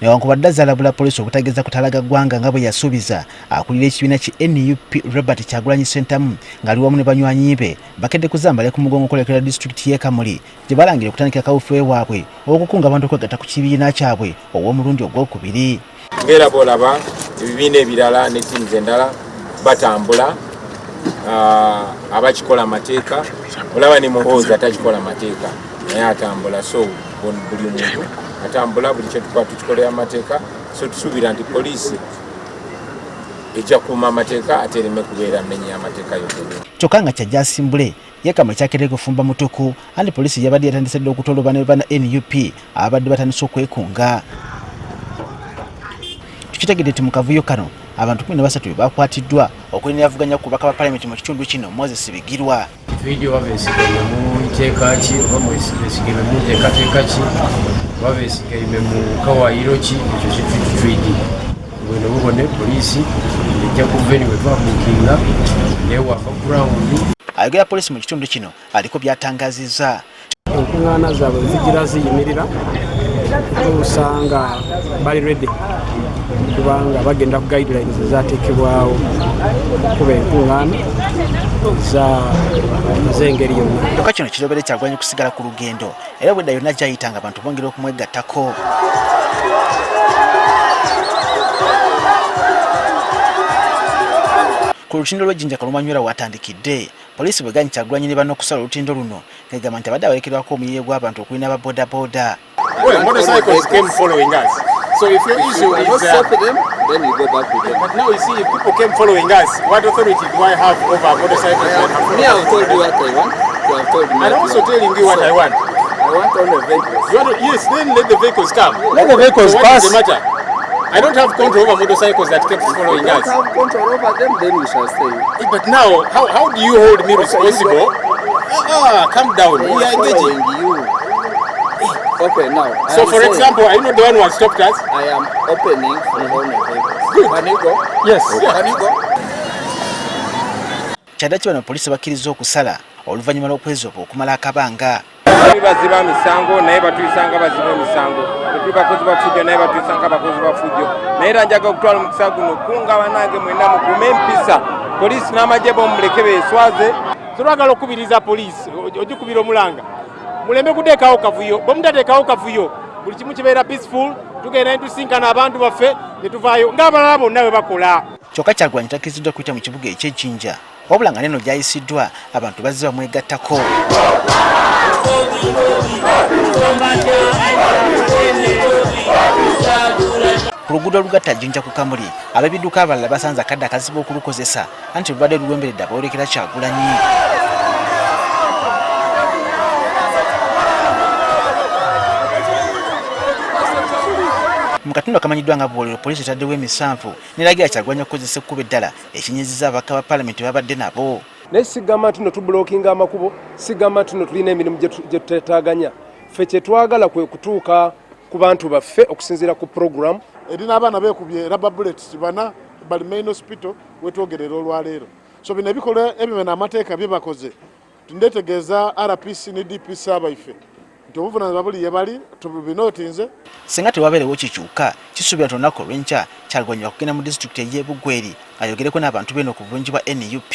newankubadde azaalabula poliisi obutageeza okutalaaga ggwanga nga bwe yasuubiza akulira ekibiina ki NUP Kyagulanyi ssentamu ng'ali wamu ne banywanyi be bakedde kuzambala ku mugongo okulekera disitulikiti y'e Kamuli gye balangira okutandikira kawufuwe waabwe okukunga abantu okwegatta ku kibiina kyabwe omulundi ogw'okubiri. Ngera bw'olaba ebibiina ebirala ne ttiimu endala batambula abakikola amateeka, olaba ne muhoozi atakikola amateeka naye atambula, so buli muntu atambula buli kye tukolera amateeka, so tusuubira nti poliisi ejja kuuma amateeka ate ereme kubeera mmenya amateeka yonna. Kyokka nga kyajja asimbule ye Kamuli kyakedde kufumba mutuku anti poliisi yabadde yatandise dde okutoloba ne bana NUP abadde batandise okwekunga. Tukitegedde nti mu kavuyo kano abantu 13 bakwatiddwa okulinnyavuganya ku bubaka ba Parliament mu kitundu kino Moses Bigirwa. Video babeesigaime mu nteeka ki oba beesigaime mu entekateeka ki oba beesigaime mu kawaayiro ki, ekyo kitwidi bweno bubone poliisi ejja kuva eni webabuukinga neewa background. Ayogera poliisi mu kitundu kino aliko byatangazizza. Enkuŋŋaana zaabwe zigira ziyimirira usanga bali ready kubanga bagenda ku guidelines ezaateekebwawo kuba enkuŋŋaana z'engeri yonna. Kyokka kino kirobere Kyagulanyi kusigala ku lugendo era bwedda yonna gyayitanga abantu bongera okumwegattako. Ku lutindo lw'ejjinja Kalumanywera watandikidde poliisi bweganye Kyagulanyi ne bano okusala olutindo luno ng'egamba nti abadde awerekerwako omuyiye gw'abantu okulina aba bodaboda. Well, motorcycles came following us. So if your issue is stop them, then you go back with them. But now you see, if people came following us, what authority do I have over motorcycles? Me, I have told you what I want. You have told me. I'm also telling you what I want. I want all the vehicles. You want to, yes, then let the vehicles come. Let the vehicles so pass. What is the matter? I don't have control over motorcycles that kept following us. If you have control over them, then we shall stay. But now, how do you hold me responsible? Calm down. We are engaging you. Okay, now. So, for example, are you not the one who has stopped us? I am opening for all the vehicles. Good. Can you go? Yes. Yeah. Can you go? Kyaddaaki bano poliisi bakkiriza okusala oluvannyuma lw'okwezooba okumala akabanga. Baziba misango naye batuyisanga baziba misango. Tuli bakozi ba fujjo naye batuyisanga bakozi ba fujjo. Naye era njaga okutwala omukisa guno kunga banange mwena mukume empisa. Poliisi n'amagye bomuleke beeswaze. Tulwagala okubiriza poliisi ogikubira omulanga. Muleme kuteekawo kavuyo. Bwe mutateekawo kavuyo buli kimu kibeera peaceful, tugenda ne tusinkana abantu baffe ne tuvaayo ng'abalala bonna bwe bakola. Kyokka Kyagulanyi takkiriziddwa kuyita mu kibuga eky'ejjinja wabula nga neno gyayisiddwa abantu bazze bamwegattako. Ku luguudo olugatta Jinja ku Kamuli ab'ebidduka abalala basanze akadde akazibu okulukozesa anti lubadde luwemberedde abaolekera Kyagulanyi. Mu katundu akamanyiddwa nga Buwolero poliisi etaddewo emisanvu n'eragira Kyagulanyi okukozesa ekkubo eddala ekinyizizza ababaka ba Parliament babadde nabo. Naye sigamba nti no tubulookinga amakubo, sigamba nti no tulina emirimu gye tutetaaganya. Ffe kye twagala kwe kutuuka ku bantu baffe okusinziira ku program. Erina abaana beekubye rubber bullets bana bali main hospital wetwogerera olwaleero. So bino ebikolwa ebyo n'amateeka bye bakoze. Tundetegeeza RPC ne DPC abayiffe. Nti obuvunaanyizibwa buli ye bali tubinootinze. Singa tewabeerewo kikyuka kisuubira nti olunaku olw'enkya Kyagulanyi okugenda mu disitulikiti ey'e Bugweri ayogereko n'abantu beno ku bulungi bwa NUP.